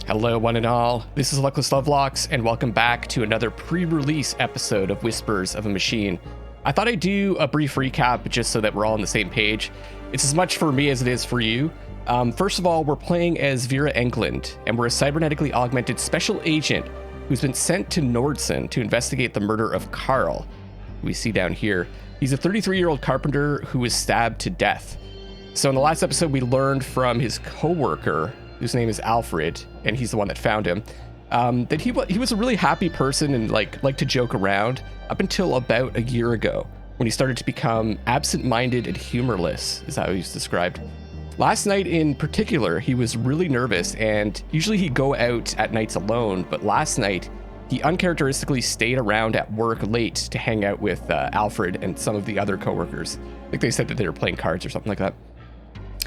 Hello, one and all. This is Luckless Lovelocks, and welcome back to another pre-release episode of Whispers of a Machine. I thought I'd do a brief recap just so that we're all on the same page. It's as much for me as it is for you. First of all, we're playing as Vera Englund, and we're a cybernetically augmented special agent who's been sent to Nordson to investigate the murder of Carl, who we see down here. He's a 33-year-old carpenter who was stabbed to death. So in the last episode, we learned from his co-worker, whose name is Alfred, and he's the one that found him, that he was a really happy person and liked to joke around up until about a year ago, when he started to become absent-minded and humorless, is how he's described. Last night in particular, he was really nervous, and usually he'd go out at nights alone, but last night he uncharacteristically stayed around at work late to hang out with Alfred and some of the other coworkers. I think they said that they were playing cards or something like that.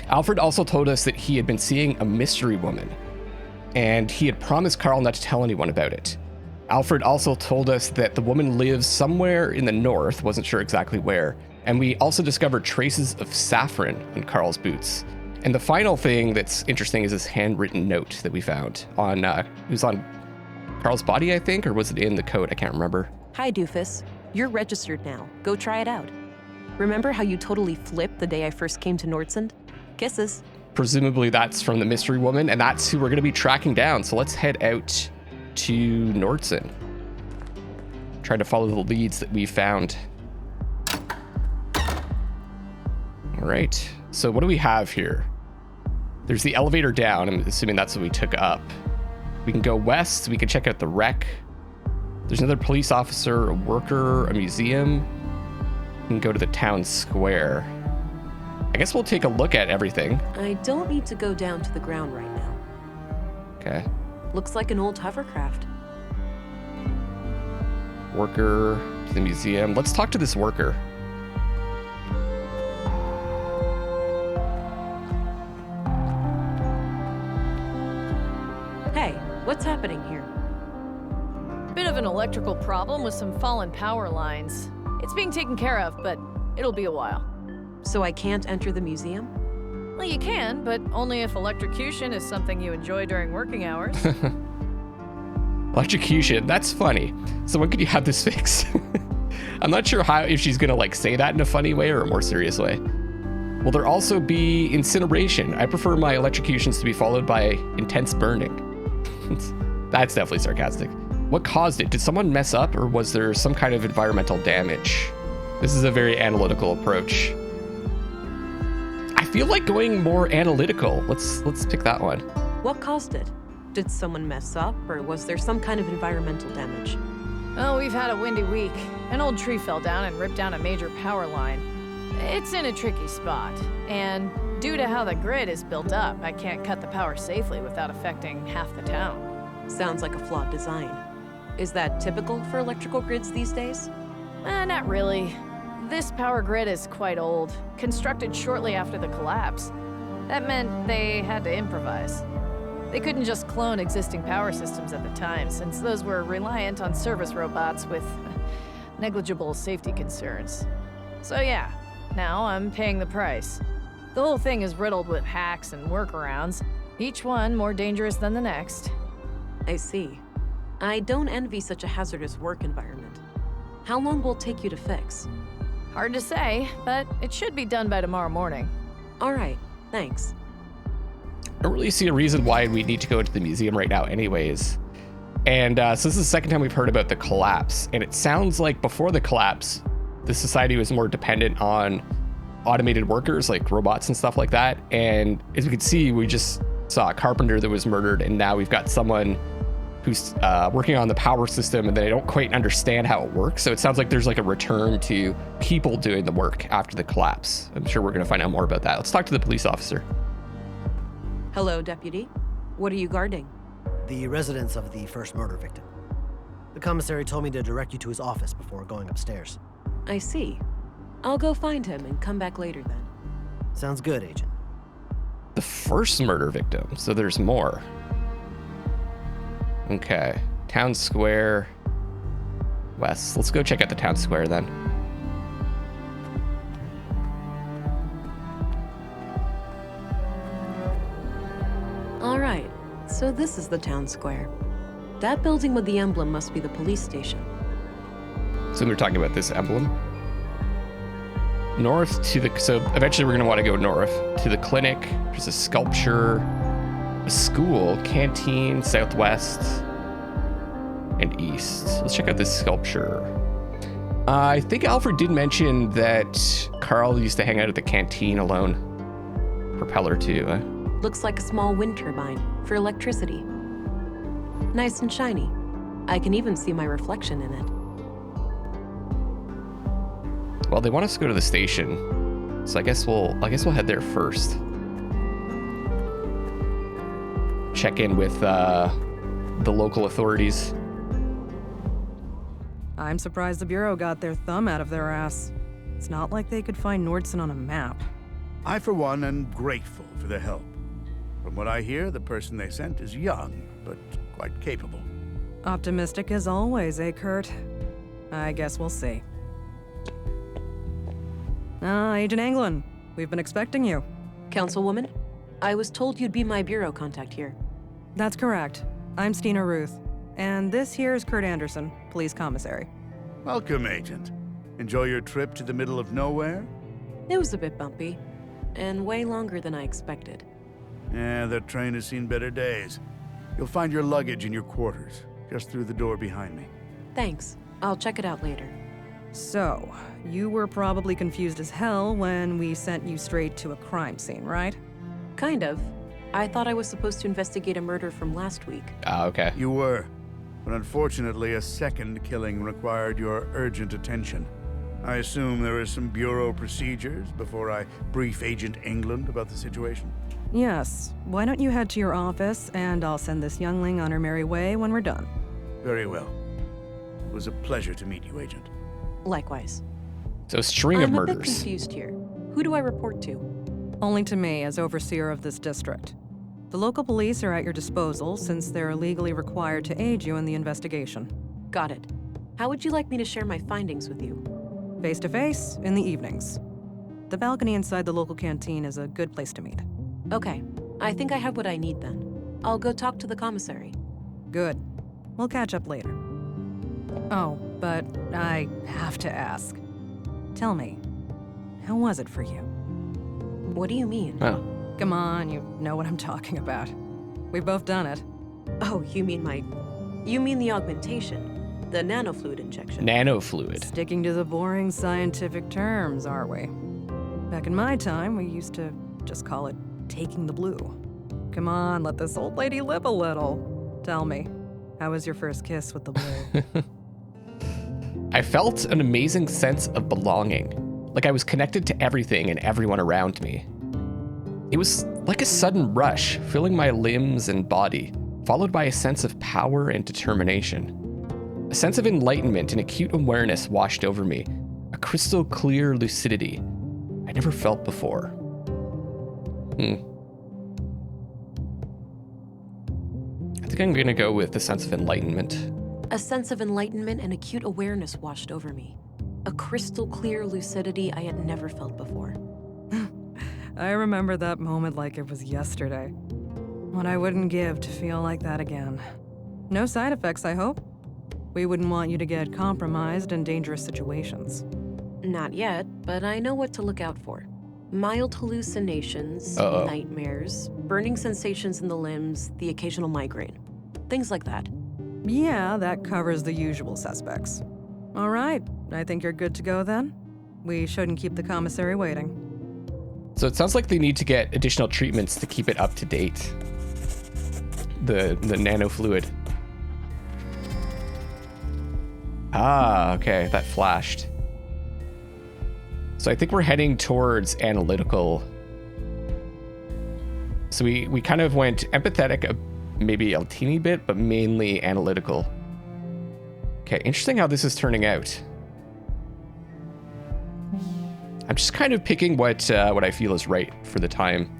Alfred also told us that he had been seeing a mystery woman, and he had promised Carl not to tell anyone about it. Alfred also told us that the woman lives somewhere in the north, wasn't sure exactly where, and we also discovered traces of saffron in Carl's boots. And the final thing that's interesting is this handwritten note that we found on, it was on Carl's body, I think, or was it in the coat? I can't remember. Hi, Doofus. You're registered now. Go try it out. Remember how you totally flipped the day I first came to Nordson? Kisses. Presumably that's from the mystery woman, and that's who we're going to be tracking down. So let's head out to Nordson. Try to follow the leads that we found. All right. So what do we have here? There's the elevator down. I'm assuming that's what we took up. We can go west. We can check out the wreck. There's another police officer, a worker, a museum. We can go to the town square. I guess we'll take a look at everything. I don't need to go down to the ground right now. Okay. Looks like an old hovercraft. Worker to the museum. Let's talk to this worker. Hey, what's happening here? Bit of an electrical problem with some fallen power lines. It's being taken care of, but it'll be a while. So I can't enter the museum? Well, you can, but only if electrocution is something you enjoy during working hours. Electrocution, that's funny. So when could you have this fixed? I'm not sure if she's gonna say that in a funny way or a more serious way. Will there also be incineration? I prefer my electrocutions to be followed by intense burning. That's definitely sarcastic. What caused it? Did someone mess up, or was there some kind of environmental damage? This is a very analytical approach. I feel like going more analytical. Let's pick that one. What caused it? Did someone mess up, or was there some kind of environmental damage? Oh, we've had a windy week. An old tree fell down and ripped down a major power line. It's in a tricky spot, and due to how the grid is built up, I can't cut the power safely without affecting half the town. Sounds like a flawed design. Is that typical for electrical grids these days? Not really. This power grid is quite old, constructed shortly after the collapse. That meant they had to improvise. They couldn't just clone existing power systems at the time, since those were reliant on service robots with negligible safety concerns. So yeah, now I'm paying the price. The whole thing is riddled with hacks and workarounds, each one more dangerous than the next. I see. I don't envy such a hazardous work environment. How long will it take you to fix? Hard to say, but it should be done by tomorrow morning. All right, thanks. I don't really see a reason why we need to go to the museum right now anyways. And so this is the second time we've heard about the collapse. And it sounds like before the collapse, the society was more dependent on automated workers like robots and stuff like that. And as we can see, we just saw a carpenter that was murdered. And now we've got someone who's working on the power system, and they don't quite understand how it works. So it sounds like there's a return to people doing the work after the collapse. I'm sure we're going to find out more about that. Let's talk to the police officer. Hello, Deputy. What are you guarding? The residence of the first murder victim. The commissary told me to direct you to his office before going upstairs. I see. I'll go find him and come back later then. Sounds good, Agent. The first murder victim, so there's more. Okay, town square west. Let's go check out the town square then. All right, So this is the town square. That building with the emblem must be the police station. So they're talking about this emblem. North to the, so eventually we're gonna want to go north to the clinic. There's a sculpture, a school, canteen, southwest, and east. Let's check out this sculpture. I think Alfred did mention that Carl used to hang out at the canteen alone. Propeller too, huh? Looks like a small wind turbine for electricity. Nice and shiny. I can even see my reflection in it. Well, they want us to go to the station, so I guess we'll head there first. Check in with the local authorities. I'm surprised the Bureau got their thumb out of their ass. It's not like they could find Nordson on a map. I, for one, am grateful for the help. From what I hear, the person they sent is young, but quite capable. Optimistic as always, eh, Kurt? I guess we'll see. Agent Anglin, we've been expecting you. Councilwoman, I was told you'd be my bureau contact here. That's correct. I'm Stina Ruth, and this here is Kurt Anderson, Police Commissary. Welcome, Agent. Enjoy your trip to the middle of nowhere? It was a bit bumpy, and way longer than I expected. Yeah, that train has seen better days. You'll find your luggage in your quarters, just through the door behind me. Thanks. I'll check it out later. So, you were probably confused as hell when we sent you straight to a crime scene, right? Kind of. I thought I was supposed to investigate a murder from last week. Ah, okay. You were, but unfortunately a second killing required your urgent attention. I assume there are some Bureau procedures before I brief Agent England about the situation? Yes. Why don't you head to your office, and I'll send this youngling on her merry way when we're done. Very well. It was a pleasure to meet you, Agent. Likewise. So a string of I'm a bit murders. confused here. Who do I report to? Only to me as overseer of this district. The local police are at your disposal since they're legally required to aid you in the investigation. Got it. How would you like me to share my findings with you? Face to face, in the evenings. The balcony inside the local canteen is a good place to meet. Okay. I think I have what I need then. I'll go talk to the commissary. Good. We'll catch up later. Oh, but I have to ask. Tell me, how was it for you? What do you mean? Oh. Come on, you know what I'm talking about. We've both done it. Oh, you mean the augmentation? The nanofluid injection? Nanofluid. Sticking to the boring scientific terms, aren't we? Back in my time, we used to just call it taking the blue. Come on, let this old lady live a little. Tell me, how was your first kiss with the blue? I felt an amazing sense of belonging, like I was connected to everything and everyone around me. It was like a sudden rush, filling my limbs and body, followed by a sense of power and determination. A sense of enlightenment and acute awareness washed over me, a crystal clear lucidity I never felt before. I think I'm gonna go with the sense of enlightenment. A sense of enlightenment and acute awareness washed over me. A crystal clear lucidity I had never felt before. I remember that moment like it was yesterday. What I wouldn't give to feel like that again. No side effects, I hope? We wouldn't want you to get compromised in dangerous situations. Not yet, but I know what to look out for. Mild hallucinations, nightmares, burning sensations in the limbs, the occasional migraine. Things like that. Yeah, that covers the usual suspects. All right, I think you're good to go then. We shouldn't keep the commissary waiting. So it sounds like they need to get additional treatments to keep it up to date. The nanofluid. Ah, okay, that flashed. So I think we're heading towards analytical. So we kind of went empathetic, maybe a teeny bit, but mainly analytical. Okay, interesting how this is turning out. I'm just kind of picking what I feel is right for the time.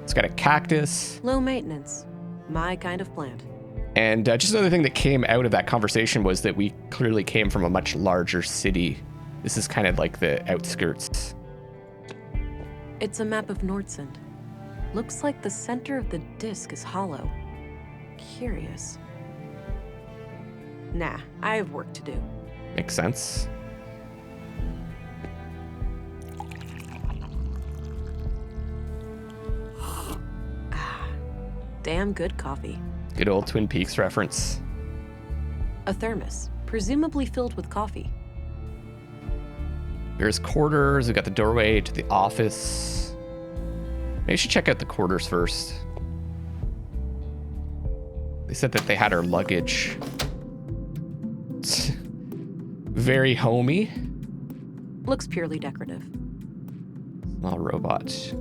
It's got a cactus. Low maintenance. My kind of plant. And just another thing that came out of that conversation was that we clearly came from a much larger city. This is kind of like the outskirts. It's a map of Nordsund. Looks like the center of the disk is hollow. Curious. Nah, I have work to do. Makes sense. Damn good coffee. Good old Twin Peaks reference. A thermos, presumably filled with coffee. Here's quarters. We got the doorway to the office. Maybe I should check out the quarters first. They said that they had our luggage. Very homey. Looks purely decorative. Small robot.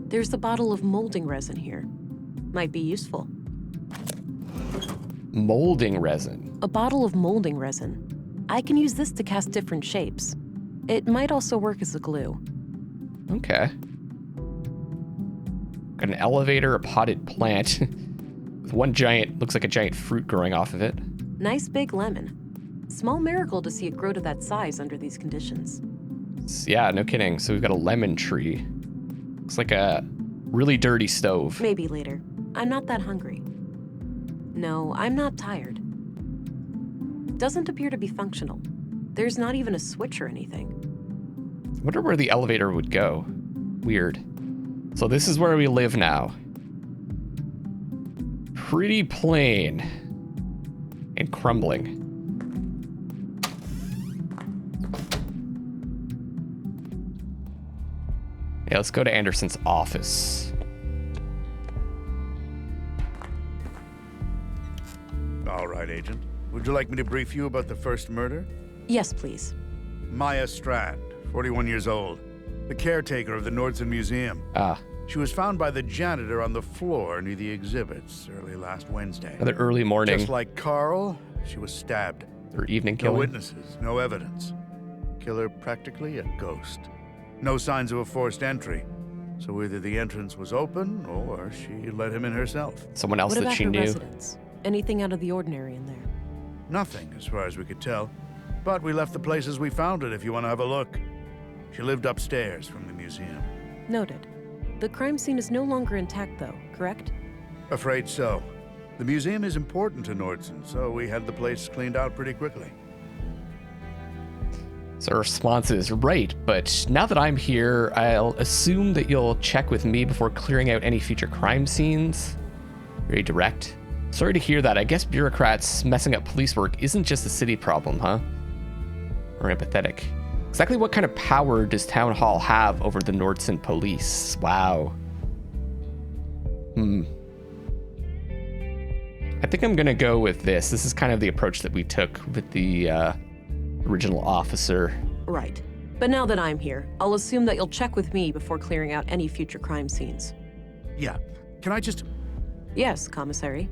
There's a bottle of molding resin here. Might be useful. Molding resin. A bottle of molding resin. I can use this to cast different shapes. It might also work as a glue. Okay. Got an elevator, a potted plant. With one giant, looks like a giant fruit growing off of it. Nice big lemon. Small miracle to see it grow to that size under these conditions. Yeah, no kidding. So we've got a lemon tree. Looks like a really dirty stove. Maybe later. I'm not that hungry. No, I'm not tired. Doesn't appear to be functional. There's not even a switch or anything. I wonder where the elevator would go. Weird. So this is where we live now. Pretty plain. And crumbling. Yeah, let's go to Anderson's office. All right, Agent. Would you like me to brief you about the first murder? Yes, please. Maya Strand, 41 years old, the caretaker of the Nordson Museum. Ah, She was found by the janitor on the floor near the exhibits early last Wednesday. another early morning. Just like Carl, she was stabbed. Or evening No killing. witnesses, no evidence. Killer practically a ghost. No signs of a forced entry. So either the entrance was open or she let him in herself. Someone else What that about she her knew. residence? Anything out of the ordinary in there? Nothing, as far as we could tell. But we left the place as we found it if you want to have a look. She lived upstairs from the museum. Noted. The crime scene is no longer intact, though, correct? Afraid so. The museum is important to Nordson, so we had the place cleaned out pretty quickly. So her response is, right, but now that I'm here, I'll assume that you'll check with me before clearing out any future crime scenes. Very direct. Sorry to hear that. I guess bureaucrats messing up police work isn't just a city problem, huh? Or empathetic. Exactly what kind of power does Town Hall have over the Nordson police? Wow. I think I'm gonna go with this. This is kind of the approach that we took with the original officer. Right. But now that I'm here, I'll assume that you'll check with me before clearing out any future crime scenes. Yeah. Can I just... Yes, Commissary.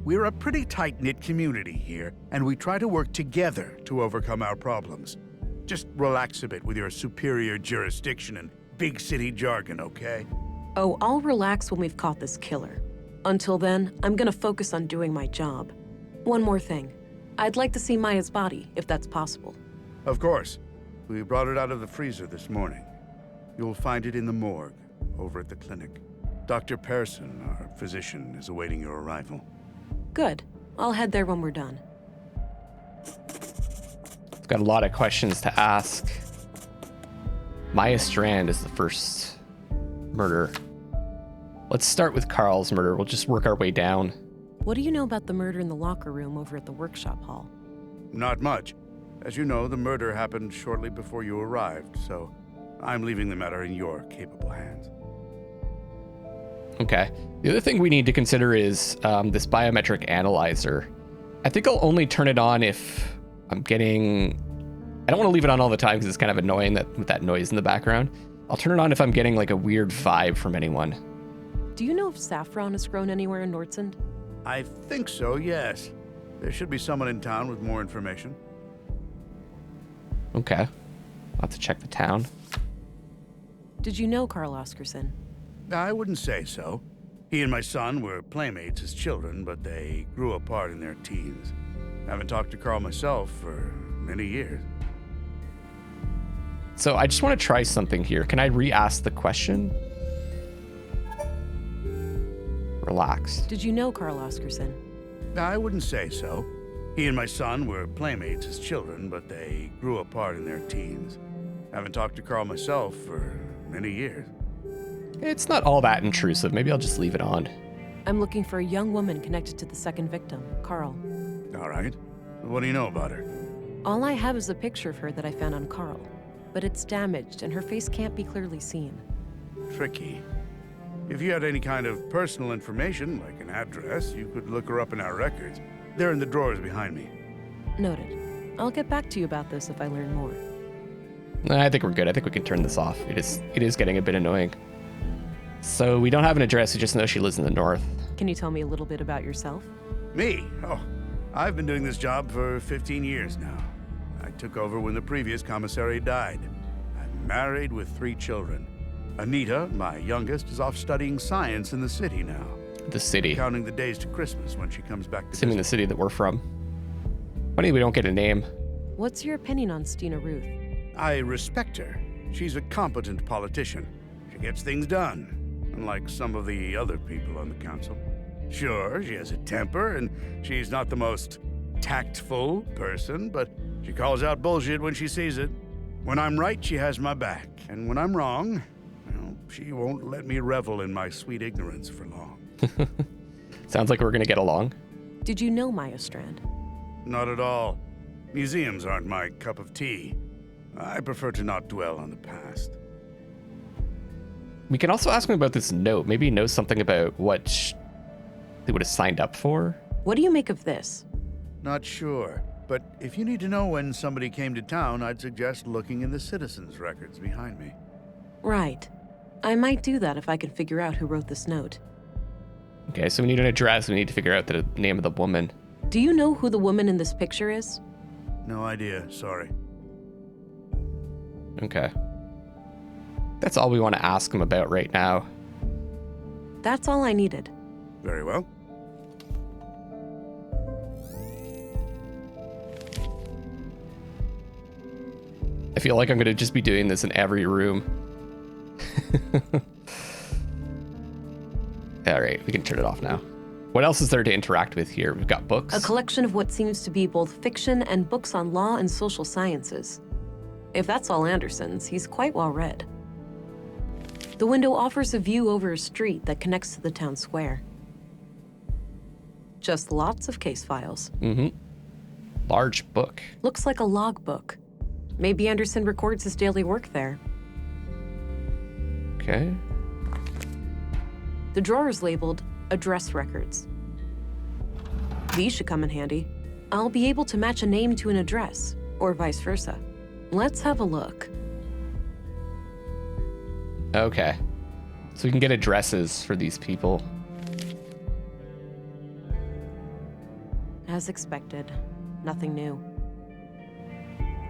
We're a pretty tight-knit community here, and we try to work together to overcome our problems. Just relax a bit with your superior jurisdiction and big city jargon, okay? Oh, I'll relax when we've caught this killer. Until then, I'm gonna focus on doing my job. One more thing. I'd like to see Maya's body, if that's possible. Of course. We brought it out of the freezer this morning. You'll find it in the morgue, over at the clinic. Dr. Pearson, our physician, is awaiting your arrival. Good. I'll head there when we're done. I've got a lot of questions to ask. Maya Strand is the first murder. Let's start with Carl's murder. We'll just work our way down. What do you know about the murder in the locker room over at the workshop hall? Not much. As you know, the murder happened shortly before you arrived, so I'm leaving the matter in your capable hands. Okay. The other thing we need to consider is this biometric analyzer. I think I'll only turn it on if I'm getting... I don't want to leave it on all the time because it's kind of annoying with that noise in the background. I'll turn it on if I'm getting like a weird vibe from anyone. Do you know if saffron is grown anywhere in Nordson? I think so, yes. There should be someone in town with more information. Okay. I'll have to check the town. Did you know Carl Oscarson? I wouldn't say so. He and my son were playmates as children, but they grew apart in their teens. I haven't talked to Carl myself for many years. So I just want to try something here. Can I re-ask the question? Relaxed. Did you know Carl Oscarson? I wouldn't say so. He and my son were playmates as children, but they grew apart in their teens. Haven't talked to Carl myself for many years. It's not all that intrusive. Maybe I'll just leave it on. I'm looking for a young woman connected to the second victim, Carl. All right. What do you know about her? All I have is a picture of her that I found on Carl, but it's damaged and her face can't be clearly seen. Tricky. If you had any kind of personal information, like an address, you could look her up in our records. They're in the drawers behind me. Noted. I'll get back to you about this if I learn more. I think we're good. I think we can turn this off. It is getting a bit annoying. So we don't have an address. We just know she lives in the north. Can you tell me a little bit about yourself? Me? Oh, I've been doing this job for 15 years now. I took over when the previous commissary died. I'm married with 3 children. Anita, my youngest, is off studying science in the city now. The city. Counting the days to Christmas when she comes back to Assuming the visit. city that we're from. Funny we don't get a name. What's your opinion on Stina Ruth? I respect her. She's a competent politician. She gets things done, unlike some of the other people on the council. Sure, she has a temper, and she's not the most tactful person, but she calls out bullshit when she sees it. When I'm right, she has my back, and when I'm wrong, well, she won't let me revel in my sweet ignorance for long. Sounds like we're gonna get along. Did you know Maya Strand? Not at all. Museums aren't my cup of tea. I prefer to not dwell on the past. We can also ask him about this note. Maybe he knows something about what they would have signed up for. What do you make of this? Not sure, but if you need to know when somebody came to town, I'd suggest looking in the citizens' records behind me. Right. I might do that if I can figure out who wrote this note. Okay, so we need an address. We need to figure out the name of the woman. Do you know who the woman in this picture is? No idea, sorry. Okay. That's all we want to ask him about right now. That's all I needed. Very well. I feel like I'm going to just be doing this in every room. All right, we can turn it off now. What else is there to interact with here? We've got books. A collection of what seems to be both fiction and books on law and social sciences. If that's all Anderson's, he's quite well read. The window offers a view over a street that connects to the town square. Just lots of case files. Mm-hmm. Large book. Looks like a logbook. Maybe Anderson records his daily work there. Okay. The drawer is labeled Address Records. These should come in handy. I'll be able to match a name to an address, or vice versa. Let's have a look. Okay. So we can get addresses for these people. As expected, nothing new.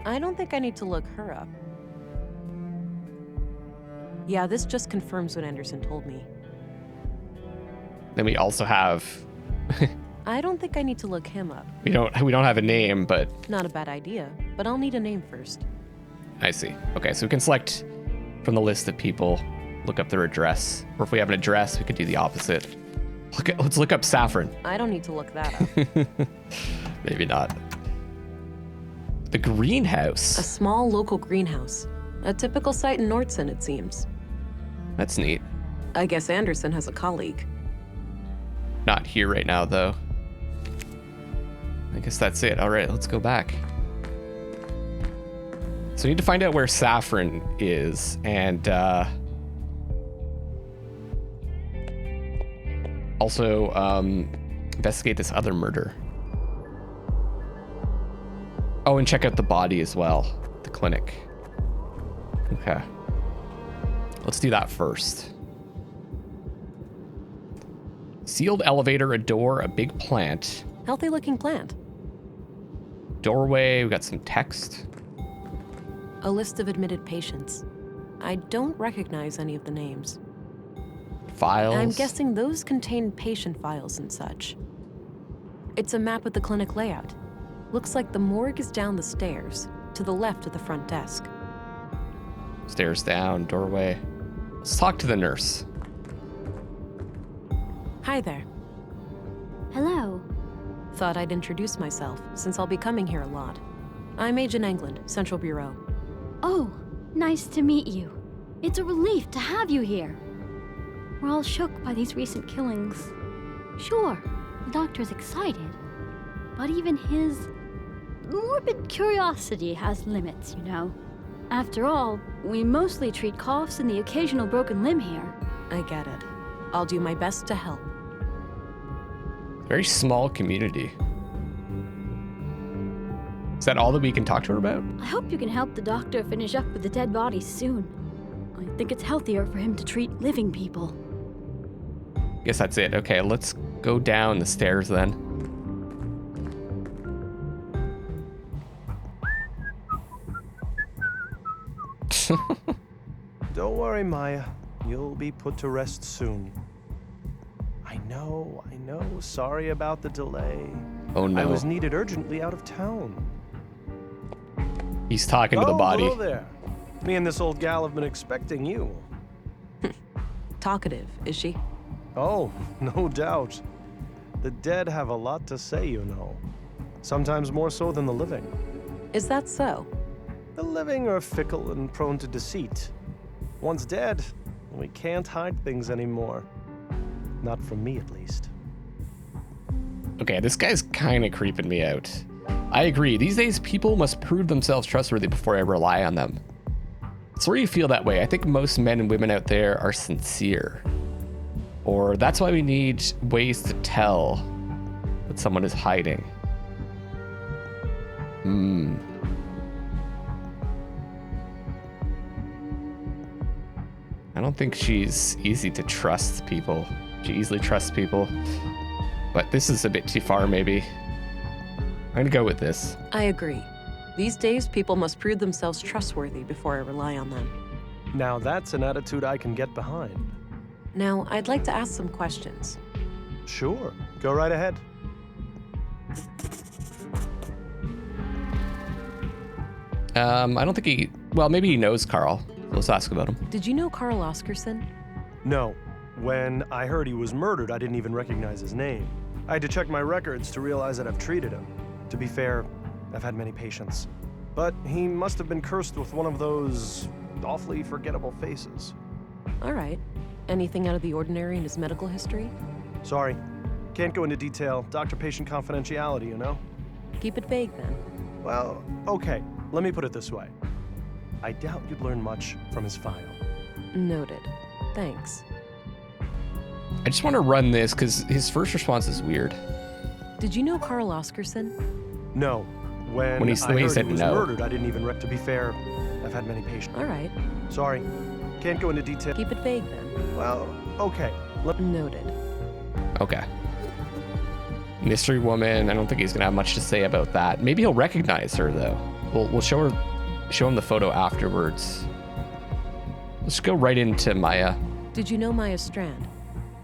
I don't think I need to look her up. Yeah, this just confirms what Anderson told me. Then we also have I don't think I need to look him up. we don't have a name, but Not a bad idea, but I'll need a name first. I see. Okay, so we can select from the list of people, look up their address. Or if we have an address, we could do the opposite. Let's look up Saffron. I don't need to look that up. Maybe not. The greenhouse. A small local greenhouse. A typical site in Nordson, it seems. That's neat. I guess Anderson has a colleague. Not here right now, though. I guess that's it. All right, let's go back. So we need to find out where Saffron is, and also investigate this other murder. Oh, and check out the body as well, the clinic. Okay. Let's do that first. Sealed elevator, a door, a big plant. Healthy looking plant. Doorway, we got some text. A list of admitted patients. I don't recognize any of the names. Files. I'm guessing those contain patient files and such. It's a map of the clinic layout. Looks like the morgue is down the stairs, to the left of the front desk. Stairs down, doorway. Let's talk to the nurse. Hi there. Hello. Thought I'd introduce myself, since I'll be coming here a lot. I'm Agent England, Central Bureau. Oh, nice to meet you. It's a relief to have you here. We're all shook by these recent killings. Sure, the doctor's excited, but even his morbid curiosity has limits, you know. After all, we mostly treat coughs and the occasional broken limb here. I get it. I'll do my best to help. Very small community. Is that all that we can talk to her about? I hope you can help the doctor finish up with the dead bodies soon. I think it's healthier for him to treat living people. Guess that's it. Okay, let's go down the stairs then. Don't worry, Maya. You'll be put to rest soon. I know. Sorry about the delay. Oh no. I was needed urgently out of town. He's talking to the body. Hello there. Me and this old gal have been expecting you. Talkative, is she? Oh, no doubt. The dead have a lot to say, you know. Sometimes more so than the living. Is that so? The living are fickle and prone to deceit. Once dead, we can't hide things anymore. Not from me, at least. Okay, this guy's kind of creeping me out. I agree. These days, people must prove themselves trustworthy before I rely on them. Sorry you feel that way. I think most men and women out there are sincere. Or that's why we need ways to tell what someone is hiding. I don't think she's easy to trust people. She easily trusts people. But this is a bit too far, maybe. I'm gonna go with this. I agree. These days, people must prove themselves trustworthy before I rely on them. Now that's an attitude I can get behind. Now, I'd like to ask some questions. Sure, go right ahead. I don't think he... Well, maybe he knows Carl. Let's ask about him. Did you know Carl Oscarson? No. When I heard he was murdered, I didn't even recognize his name. I had to check my records to realize that I've treated him. To be fair, I've had many patients. But he must have been cursed with one of those awfully forgettable faces. All right. Anything out of the ordinary in his medical history? Sorry. Can't go into detail. Doctor-patient confidentiality, you know? Keep it vague, then. Well, okay. Let me put it this way. I doubt you'd learn much from his file. Noted. Thanks. I just want to run this because his first response is weird. Did you know Carl Oscarson? No. When he I heard said he was no. murdered, I didn't even to be fair, I've had many patients. All right. Sorry. Can't go into detail. Keep it vague, then. Well, okay. Noted. Okay. Mystery woman. I don't think he's gonna have much to say about that. Maybe he'll recognize her though. We'll show him the photo afterwards. Let's go right into Maya. Did you know Maya Strand?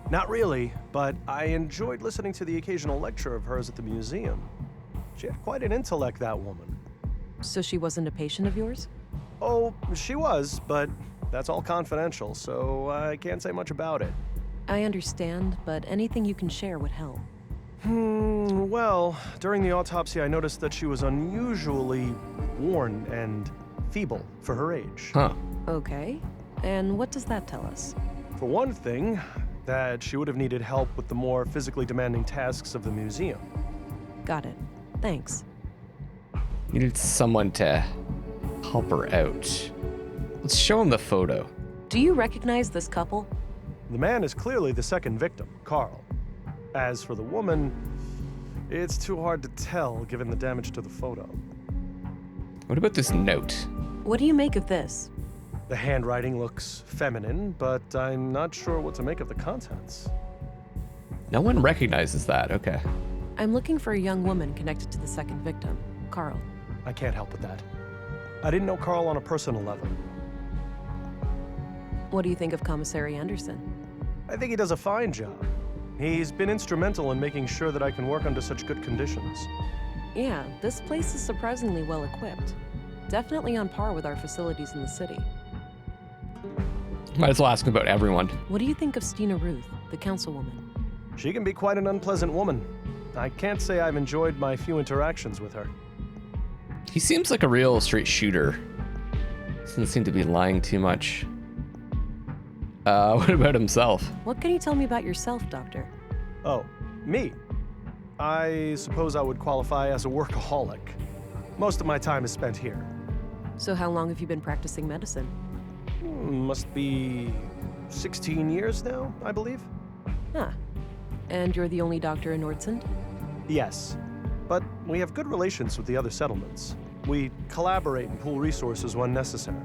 Not really, but I enjoyed listening to the occasional lecture of hers at the museum. She had quite an intellect, that woman. So she wasn't a patient of yours? Oh, she was, but that's all confidential, so I can't say much about it. I understand, but anything you can share would help. Well, during the autopsy, I noticed that she was unusually worn and feeble for her age. Huh. Okay. And what does that tell us? For one thing, that she would have needed help with the more physically demanding tasks of the museum. Got it. Thanks. Needed someone to help her out. Let's show him the photo. Do you recognize this couple? The man is clearly the second victim, Carl. As for the woman, it's too hard to tell given the damage to the photo. What about this note? What do you make of this? The handwriting looks feminine, but I'm not sure what to make of the contents. No one recognizes that. Okay. I'm looking for a young woman connected to the second victim, Carl. I can't help with that. I didn't know Carl on a personal level. What do you think of Commissary Anderson? I think he does a fine job. He's been instrumental in making sure that I can work under such good conditions. Yeah, this place is surprisingly well equipped. Definitely on par with our facilities in the city. Might as well ask him about everyone. What do you think of Stina Ruth, the councilwoman? She can be quite an unpleasant woman. I can't say I've enjoyed my few interactions with her. He seems like a real straight shooter. Doesn't seem to be lying too much. What about himself? What can you tell me about yourself, Doctor? Oh, me? I suppose I would qualify as a workaholic. Most of my time is spent here. So how long have you been practicing medicine? Must be 16 years now, I believe. Huh. And you're the only doctor in Nordsund? Yes, but we have good relations with the other settlements. We collaborate and pool resources when necessary.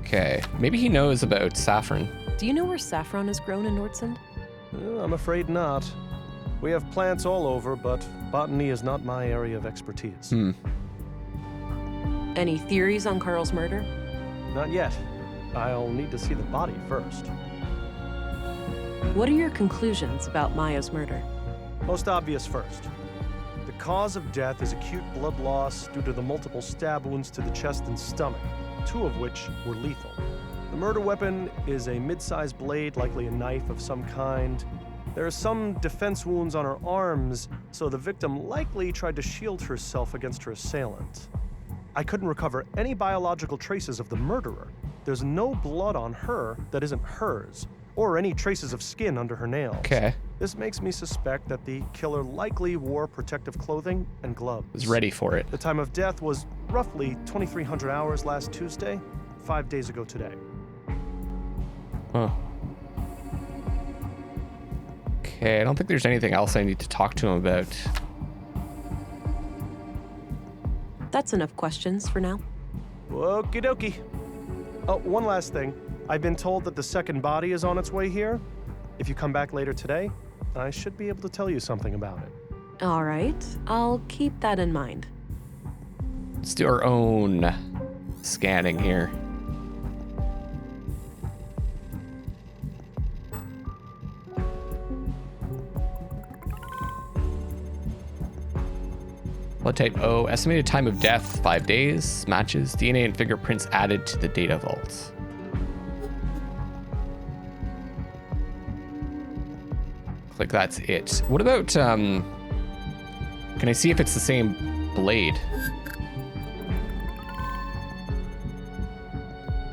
Okay, maybe he knows about saffron. Do you know where saffron is grown in Nordsund? I'm afraid not. We have plants all over, but botany is not my area of expertise. Any theories on Carl's murder? Not yet. I'll need to see the body first. What are your conclusions about Maya's murder? Most obvious first. The cause of death is acute blood loss due to the multiple stab wounds to the chest and stomach, 2 of which were lethal. The murder weapon is a mid-sized blade, likely a knife of some kind. There are some defense wounds on her arms, so the victim likely tried to shield herself against her assailant. I couldn't recover any biological traces of the murderer. There's no blood on her that isn't hers, or any traces of skin under her nails. Okay. This makes me suspect that the killer likely wore protective clothing and gloves. Was ready for it. The time of death was roughly 2,300 hours last Tuesday, 5 days ago today. Huh. Okay, I don't think there's anything else I need to talk to him about. That's enough questions for now. Okie dokie. Oh, one last thing. I've been told that the second body is on its way here. If you come back later today, I should be able to tell you something about it. All right, I'll keep that in mind. Let's do our own scanning here. Blood type O, estimated time of death 5 days, matches, DNA and fingerprints added to the data vault. Click that's it. What about, can I see if it's the same blade?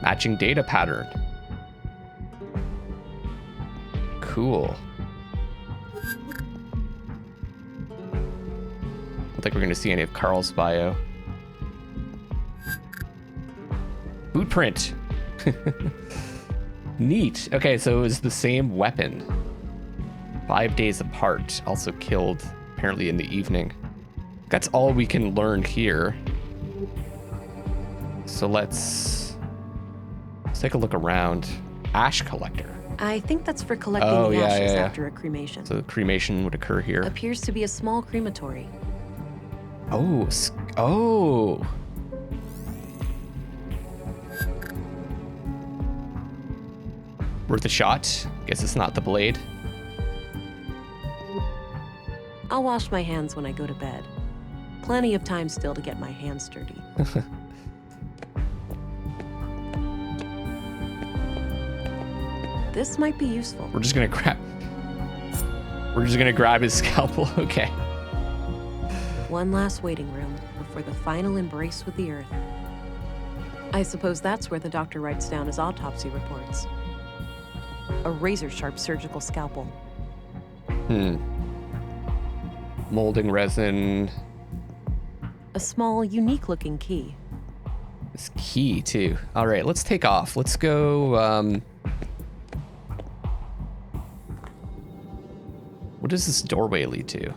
Matching data pattern. Cool. I don't think we're gonna see any of Carl's bio. Boot print. Neat. Okay, so it was the same weapon. 5 days apart. Also killed apparently in the evening. That's all we can learn here. So let's take a look around. Ash collector. I think that's for collecting the ashes yeah. after a cremation. So the cremation would occur here. Appears to be a small crematory. Oh, oh. Worth a shot. Guess it's not the blade. I'll wash my hands when I go to bed. Plenty of time still to get my hands dirty. This might be useful. We're just gonna grab his scalpel. Okay. One last waiting room before the final embrace with the earth. I suppose that's where the doctor writes down his autopsy reports. A razor-sharp surgical scalpel. Molding resin. A small, unique-looking key. This key, too. All right, let's take off. Let's go, what does this doorway lead to?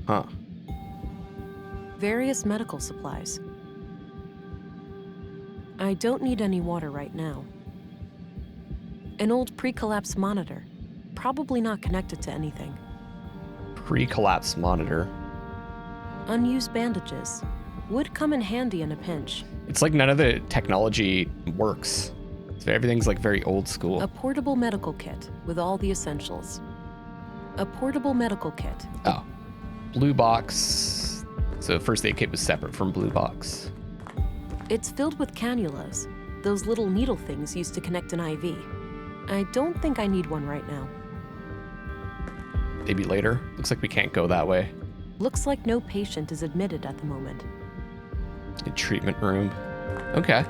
Huh. Various medical supplies. I don't need any water right now. An old pre-collapse monitor. Probably not connected to anything. Pre-collapse monitor. Unused bandages. Would come in handy in a pinch. It's like none of the technology works. So everything's like very old school. A portable medical kit with all the essentials. A portable medical kit. Oh. Blue box. So first aid kit was separate from blue box. It's filled with cannulas, those little needle things used to connect an IV. I don't think I need one right now. Maybe later. Looks like we can't go that way. Looks like no patient is admitted at the moment. A treatment room. Okay.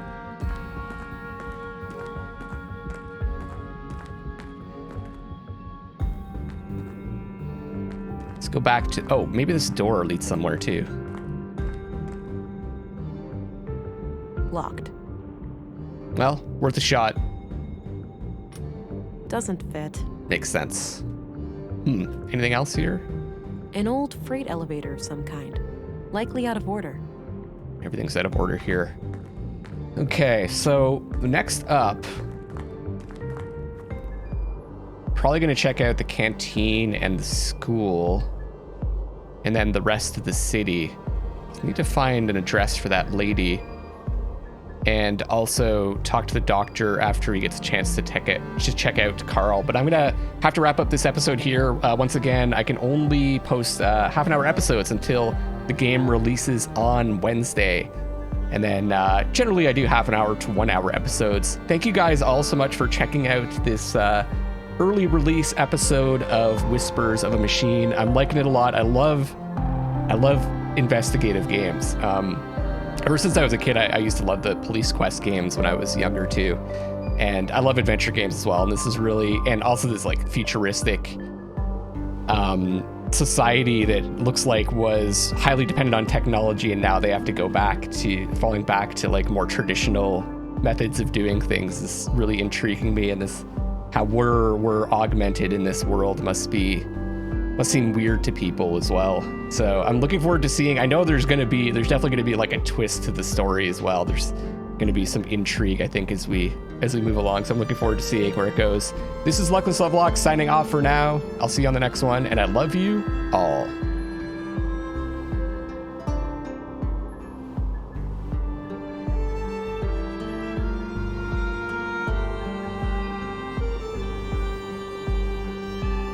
Let's go back to... Oh, maybe this door leads somewhere too. Locked. Well, worth a shot. Doesn't fit. Makes sense. Anything else here? An old freight elevator of some kind. Likely out of order. Everything's out of order here. Okay, so next up, probably going to check out the canteen and the school, and then the rest of the city. Just need to find an address for that lady, and also talk to the doctor after he gets a chance to check out Carl. But I'm gonna have to wrap up this episode here. Once again, I can only post half-an-hour episodes until the game releases on Wednesday. And then generally I do half-an-hour to 1-hour episodes. Thank you guys all so much for checking out this early release episode of Whispers of a Machine. I'm liking it a lot. I love investigative games. Ever since I was a kid, I used to love the Police Quest games when I was younger too. And I love adventure games as well. And this is really, and also this like futuristic society that looks like was highly dependent on technology, and now they have to go back to falling back to like more traditional methods of doing things is really intriguing me. And this, how we're augmented in this world must seem weird to people as well. So I'm looking forward to seeing. I know there's definitely gonna be like a twist to the story as well. There's gonna be some intrigue, I think, as we move along. So I'm looking forward to seeing where it goes. This is Luckless Lovelocks signing off for now. I'll see you on the next one, and I love you all.